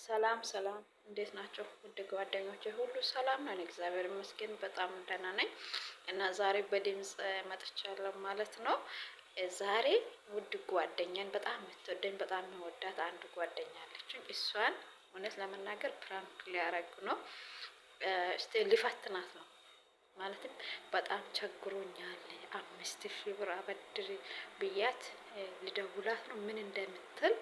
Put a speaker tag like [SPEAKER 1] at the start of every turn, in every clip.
[SPEAKER 1] ሰላም ሰላም፣ እንዴት ናቸው ውድ ጓደኞቼ? ሁሉ ሰላም ነን፣ እግዚአብሔር ይመስገን በጣም ደህና ነኝ። እና ዛሬ በድምጽ መጥቻለሁ ማለት ነው። ዛሬ ውድ ጓደኛን በጣም የምትወደኝ በጣም የምወዳት አንድ ጓደኛ አለችኝ። እሷን እውነት ለመናገር ፕራንክ ሊያረግ ነው። እስቲ ሊፈትናት ነው ማለትም በጣም ቸግሮኛል፣ 5,000 ብር አበድሪ ብያት ሊደውላት ነው። ምን እንደምትል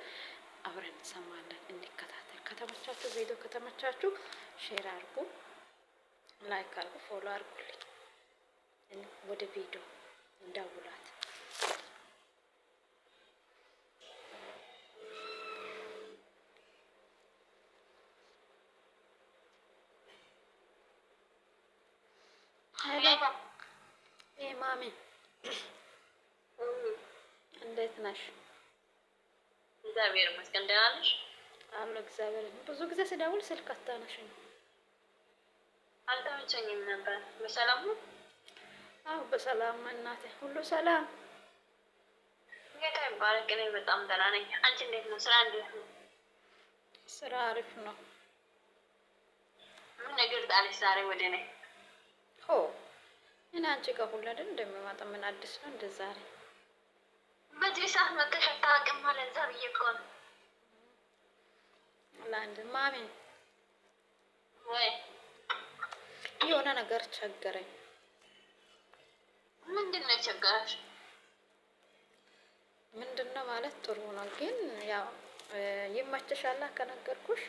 [SPEAKER 1] አብረን እንሰማለን። እንከታተል። ከተመቻችሁ ቪዲዮ ከተመቻችሁ ሼር አድርጉ፣ ላይክ አድርጉ፣ ፎሎ አድርጉልኝ። ወደ ቪዲዮ እንደውላት። ሄሎ ማሚ፣ እንዴት ነሽ?
[SPEAKER 2] እግዚአብሔር ይመስገን ደህና ነሽ?
[SPEAKER 1] አሎ እግዚአብሔር። ብዙ ጊዜ ስደውል ስልክ አታነሺም።
[SPEAKER 2] አልተመቸኝም ነበር። በሰላም ነው?
[SPEAKER 1] አዎ በሰላም እናቴ፣ ሁሉ ሰላም።
[SPEAKER 2] ጌታ ይባረክ። እኔ በጣም ደህና ነኝ። አንቺ እንዴት ነው? ስራ እንዴት ነው?
[SPEAKER 1] ስራ አሪፍ ነው።
[SPEAKER 2] ምን ነገር ጣለሽ ዛሬ ወደ እኔ?
[SPEAKER 1] ሆ እኔ አንቺ ጋር ሁሉ አይደል እንደሚመጣ ምን አዲስ ነው እንደ ዛሬ?
[SPEAKER 2] በዚህ ሰዓት መጥተሽ አታውቅም ማለት እዛ ብዬሽ እኮ ነው።
[SPEAKER 1] ለአንድ ማሚ
[SPEAKER 2] ወይ
[SPEAKER 1] የሆነ ነገር ቸገረኝ።
[SPEAKER 2] ምንድን ነው የቸገረሽ?
[SPEAKER 1] ምንድን ነው ማለት ጥሩ ነው ግን ያው ይመችሻል ከነገርኩሽ?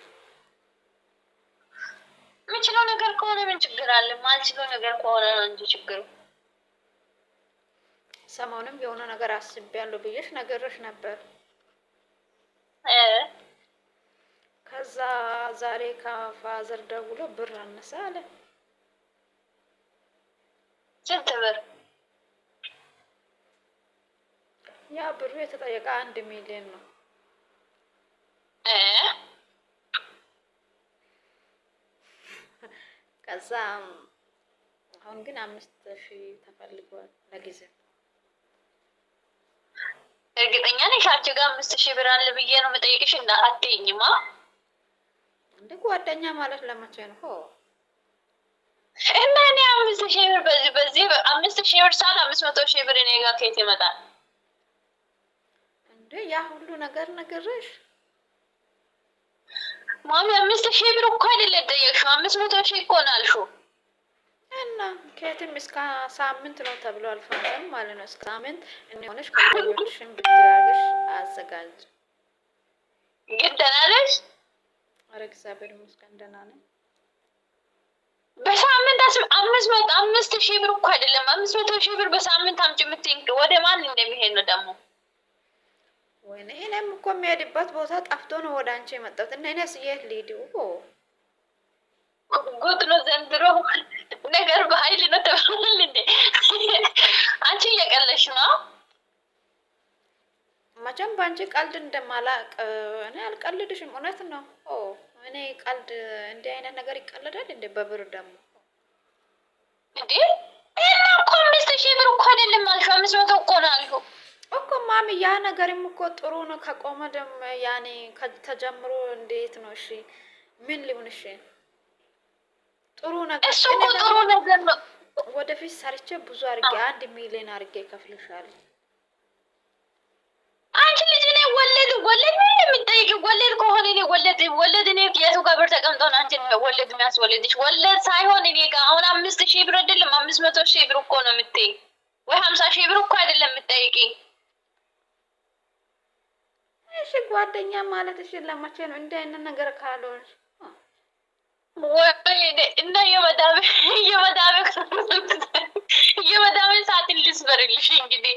[SPEAKER 2] የምችለው ነገር ከሆነ ምን ችግር አለ? ማልችለው ነገር ከሆነ ነው እንጂ ችግሩ።
[SPEAKER 1] ሰሞኑንም የሆነ ነገር አስቤያለሁ ብዬሽ ነገርሽ ነበር። ከዛ ዛሬ ከፋዘር ደውሎ ብር አነሳ አለ።
[SPEAKER 2] ስንት ብር?
[SPEAKER 1] ያ ብሩ የተጠየቀ 1,000,000 ነው። ከዛ አሁን ግን 5,000 ተፈልጓል ለጊዜው።
[SPEAKER 2] እርግጠኛ ነሽ? አንቺ ጋር 5,000 ብር አለ ብዬ ነው የምጠይቅሽ እና አትይኝማ።
[SPEAKER 1] እንደ ጓደኛ ማለት ለመቼ ነው?
[SPEAKER 2] እና እኔ 5,000 ብር በዚህ 5,000 ብር ሳል 500,000 ብር እኔ ጋር ከየት ይመጣል?
[SPEAKER 1] እንደ ያ ሁሉ ነገር ነገርሽ
[SPEAKER 2] ማሚ 5,000 ብር እኮ አይደለም ጠየቅሽው፣ 500,000 እኮ ነው አልሽው።
[SPEAKER 1] እና ከየትም እስከ ሳምንት ነው ተብሎ አልፈረም ማለት ነው። እስከ ሳምንት እንሆነሽ ከቆየሽም ብትያገሽ አዘጋጅ።
[SPEAKER 2] ግን ደህና ነሽ?
[SPEAKER 1] ኧረ እግዚአብሔር ይመስገን ደህና ነኝ።
[SPEAKER 2] በሳምንት 5,000 ብር እኮ አይደለም 500,000 ብር በሳምንት አምጪ የምትይኝ ወደ ማን እንደሚሄድ ነው ደግሞ?
[SPEAKER 1] ወይኔ እኔም እኮ የሚሄድበት ቦታ ጠፍቶ ነው ወደ አንቺ የመጣሁት። እና እኔስ የት ልሂድ?
[SPEAKER 2] ጉድ ነው ዘንድሮ ነገር በኃይል ነው ተብሏል እንዴ? አንቺ እየቀለሽ ነው።
[SPEAKER 1] መቼም በአንቺ ቀልድ እንደማላቅ እኔ አልቀልድሽም። እውነት ነው። እኔ ቀልድ እንዲህ አይነት ነገር ይቀልዳል እንዴ? በብር ደግሞ
[SPEAKER 2] እንዴ? እና እኮ 5,000 ብር እኮ አይደለም አልሽው፣ 500 እኮ ነው አልሽው
[SPEAKER 1] እኮ ማሚ። ያ ነገርም እኮ ጥሩ ነው ከቆመ ደግሞ ያኔ ተጀምሮ እንዴት ነው? እሺ ምን ሊሆን? እሺ ጥሩ ነገር
[SPEAKER 2] እሱ እኮ ጥሩ ነገር ነው።
[SPEAKER 1] ወደፊት ሰርቼ ብዙ አድርጌ 1,000,000 አድርጌ ከፍልሻለሁ።
[SPEAKER 2] አንቺ ልጅ እኔ ወለድ ነው የምጠይቂው? ወለድ ከሆነ እኔ ወለድ እኔ የቱ ጋር ብር ተቀምጦ ነው አንቺ ወለድ የሚያስወልድሽ? ወለድ ሳይሆን እኔ ጋር አሁን 5,000 ብር አይደለም 500,000 ብር እኮ ነው የምትይኝ፣ ወይ 50,000 ብር እኮ አይደለም የምትጠይቂኝ።
[SPEAKER 1] እሺ ጓደኛ ማለት እሺ ለመቼ ነው? እንዲህ አይነት ነገር ካልሆንሽ
[SPEAKER 2] ወይ እና የመዳብን ሰዓትን ልስበርልሽ እንግዲህ።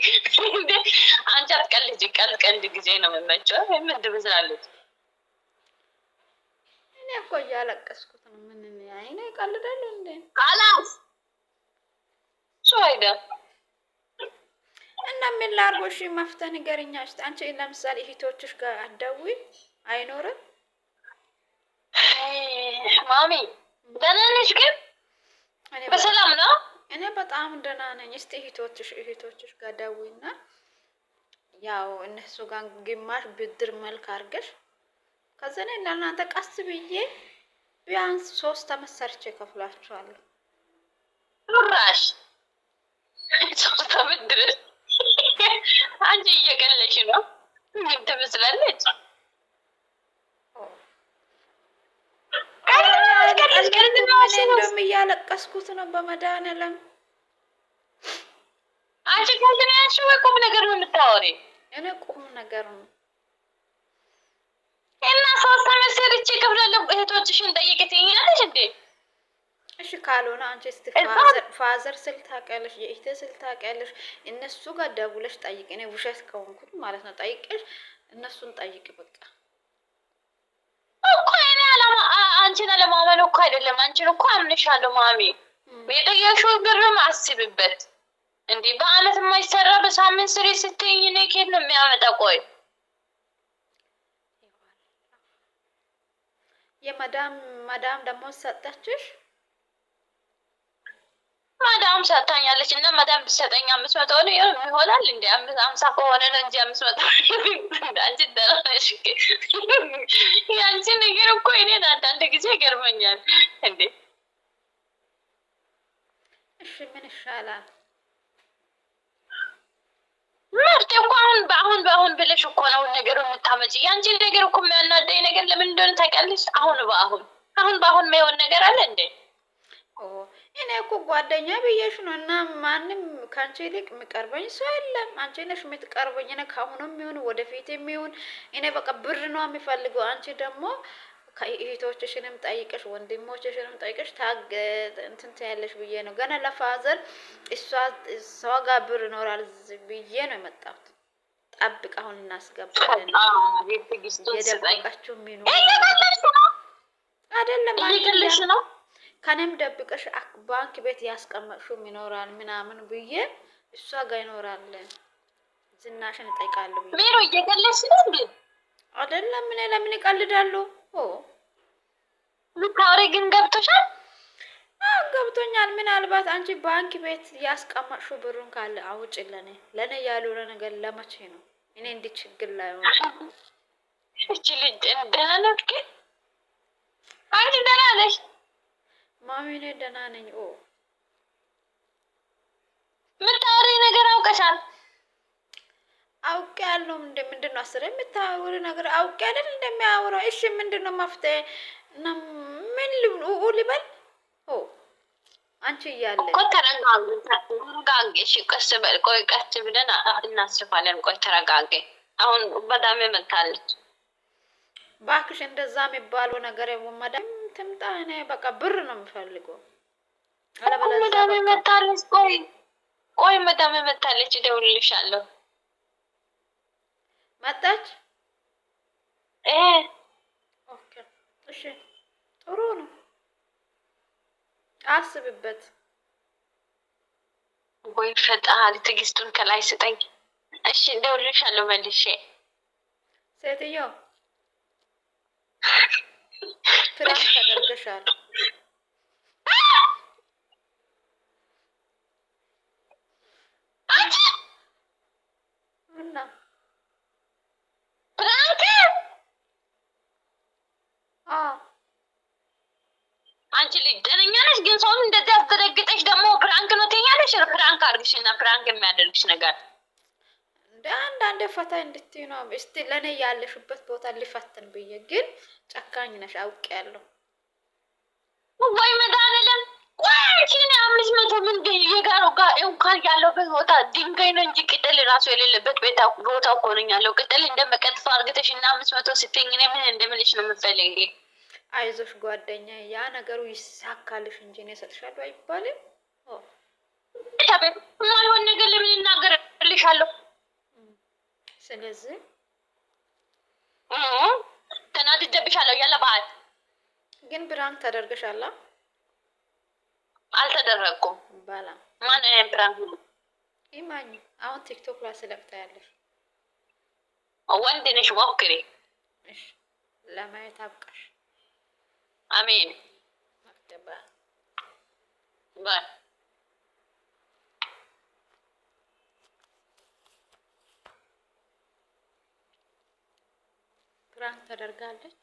[SPEAKER 2] አንቺ አትቀልጂ፣ ቀልድ ጊዜ ነው የምመቸው። ምን ትመስላለች?
[SPEAKER 1] እኔ እኮ እያለቀስኩት ነው። ምን አይኔ ይቀልዳል እንዴ?
[SPEAKER 2] ካላስ ሶ አይደ
[SPEAKER 1] እና ምን ላድርጎ? እሺ መፍትሄ ንገሪኝ። አንቺ ለምሳሌ እህቶችሽ ጋር አትደውይ? አይኖርም?
[SPEAKER 2] ማሚ ደህና ነሽ? ግን በሰላም ነው?
[SPEAKER 1] እኔ በጣም ደህና ነኝ። እስቲ እህቶችሽ ጋር ደውይና ያው እነሱ ጋር ግማሽ ብድር መልክ አድርገሽ ከዛ እኔ ለእናንተ ቀስ ብዬ ቢያንስ 3 አመት ሰርቼ እከፍላችኋለሁ።
[SPEAKER 2] ጭራሽ 3 አመት ድረስ አንቺ እየቀለሽ ነው። ምን ትመስላለች?
[SPEAKER 1] እንደውም እያለቀስኩት ነው በመድኃኒዓለም።
[SPEAKER 2] አንቺ ቀልድ ነው ያልሽው ወይ ቁም ነገር ነው የምታወሪ?
[SPEAKER 1] እኔ ቁም ነገር ነው።
[SPEAKER 2] እና 3 አመት ሰርቼ እከፍላለሁ እህቶችሽን ጠይቂ ትይኛለሽ እንዴ?
[SPEAKER 1] እሺ ካልሆነ አንቺ እስቲ ፋዘር ስል ታውቂያለሽ፣ የእህቴ ስል ታውቂያለሽ። እነሱ ጋር ደውለሽ ጠይቂ። እኔ ውሸት ከሆንኩት ማለት ነው ጠይቀሽ እነሱን ጠይቂ በቃ
[SPEAKER 2] እኮ እኔ አንቺን አለማመን እኮ አይደለም። አንቺን እኮ አምንሻለሁ ማሚ። የጠየቅሽው ብርም አስብበት እንዴ። በአመት የማይሰራ በሳምንት ስሪ ስትይኝ እኔ ከየት ነው የሚያመጣ? ቆይ
[SPEAKER 1] ማዳም ደግሞ ሰጠችሽ?
[SPEAKER 2] ማዳም ሰጣኛለች እና ማዳም ብትሰጠኝ 500 ነው ይሆናል እንዴ? 50 ከሆነ ነው እንጂ 500 አንቺ ደረሽ። ያንቺ ነገር እኮ እኔን አንዳንድ ጊዜ ገርመኛል እንዴ።
[SPEAKER 1] እሺ ምን ይሻላል?
[SPEAKER 2] መፍትሄ እኮ በአሁን ብለሽ እኮ ነው ነገሩ የምታመጪ። ያንቺ ነገር እኮ የሚያናደኝ ነገር ለምን እንደሆነ ታውቂያለሽ? አሁን በአሁን የማይሆን ነገር አለ እንዴ?
[SPEAKER 1] እኔ እኮ ጓደኛ ብዬሽ ነው እና ማንም ከአንቺ ይልቅ የሚቀርበኝ ሰው የለም። አንቺ ነሽ የምትቀርበኝ። እኔ ከአሁኑም የሚሆን ወደፊት የሚሆን እኔ በቃ ብር ነው የሚፈልገው። አንቺ ደግሞ ከእህቶችሽንም ጠይቀሽ ወንድሞችሽንም ጠይቀሽ እንትን ትያለሽ ብዬ ነው። ገና ለፋዘር እሷ ጋር ብር ይኖራል ብዬ ነው የመጣሁት። ጠብቅ አሁን እናስገባለን። የደበቃችሁ የሚኖር አይደለም
[SPEAKER 2] እየገለሽ ነው።
[SPEAKER 1] ከኔም ደብቀሽ ባንክ ቤት ያስቀመጥሽው ይኖራል ምናምን ብዬ እሷ ጋር ይኖራል። ዝናሽን እጠይቃለሁ ብዬ
[SPEAKER 2] ቢሮ እየገለሽ ነው እንዴ?
[SPEAKER 1] አይደለም እኔ ለምን ይቀልዳሉ?
[SPEAKER 2] ምታወሪ ግን ገብቶሻል?
[SPEAKER 1] ገብቶኛል። ምናልባት አንቺ ባንክ ቤት ያስቀመጥሽው ብሩን ካለ አውጭ ለኔ ያልሆነ ነገር ለመቼ ነው? እኔ እንዲህ ችግር ላይ ሆነ
[SPEAKER 2] እቺ ልጅ ደህና ነሽ ግን? አንቺ ደህና ነሽ?
[SPEAKER 1] ማሚ እኔ ደህና ነኝ።
[SPEAKER 2] ምታወሪ ነገር አውቀሻል?
[SPEAKER 1] አውቄያለሁ። ምንድነው አስረ የምታወሪ ነገር አውቄ አይደል እንደሚያወራው? እሺ ምንድነው መፍትሄ? እና ምን ልበል? አንቺ እያለ
[SPEAKER 2] እኮ ተረጋጊ። እሺ ቀስ በል። ቆይ ቀስ ብለን እናስፋለን። ቆይ ተረጋጊ። አሁን በጣም መታለች።
[SPEAKER 1] ባክሽ እንደዛ የሚባለው ነገር መዳም ትምጣ። እኔ በቃ ብር ነው የምፈልገው።
[SPEAKER 2] መዳም መታለች። ቆይ መዳም መታለች። እደውልልሻለሁ።
[SPEAKER 1] መጣች? ኦኬ እሺ ጥሩ ነው። አስብበት።
[SPEAKER 2] ወይ ፈጣሪ ትዕግስቱን ከላይ ስጠኝ። እሺ እደውልልሻለሁ መልሼ።
[SPEAKER 1] ሴትዮ ፍራንክ ተደርገሻል።
[SPEAKER 2] አንቺ
[SPEAKER 1] እና
[SPEAKER 2] ፍራንክ አንቺ ልጅ ደነኛ ነሽ ግን ሰውን እንደዚህ አስደረግጠሽ ደግሞ ፕራንክ ነው ትይኛለሽ። ፕራንክ አድርግሽና ፕራንክ የሚያደርግሽ ነገር
[SPEAKER 1] እንደ አንዳንዴ ፈታ እንድትይ ነው። እስቲ ለኔ ያለሽበት ቦታ ሊፈትን ብዬ ግን ጨካኝ ነሽ አውቄያለሁ።
[SPEAKER 2] ወይ መድኃኒዓለም ቆይ አንቺ እኔ 500 ምን የጋሩ ጋር እንኳን ያለበት ቦታ ድንጋይ ነው እንጂ ቅጠል ራሱ የሌለበት ቦታ እኮ ነኝ ያለው። ቅጠል እንደመቀጥፍ አድርገሽ እና 500 ስትይኝ እኔ ምን እንደምልሽ ነው የምትፈልጊ?
[SPEAKER 1] አይዞሽ ጓደኛ ያ ነገሩ ይሳካልሽ እንጂ እኔ እሰጥሻለሁ አይባልም።
[SPEAKER 2] ማይሆን ነገር ለምን እናገርልሻለሁ?
[SPEAKER 1] ስለዚህ
[SPEAKER 2] ተናድጄብሻለሁ። ያለ ባህል
[SPEAKER 1] ግን ፕራንክ ተደርገሻል?
[SPEAKER 2] አልተደረኩም።
[SPEAKER 1] ባላ
[SPEAKER 2] ማን ፕራንክ
[SPEAKER 1] ኢማኝ አሁን ቲክቶክ ላይ ስለብታያለሽ።
[SPEAKER 2] ወንድ ነሽ ሞክሪ።
[SPEAKER 1] እሺ ለማየት አብቃሽ።
[SPEAKER 2] አሜን።
[SPEAKER 1] ማክተባ
[SPEAKER 2] ባይ
[SPEAKER 1] ፕራንክ ተደርጋለች።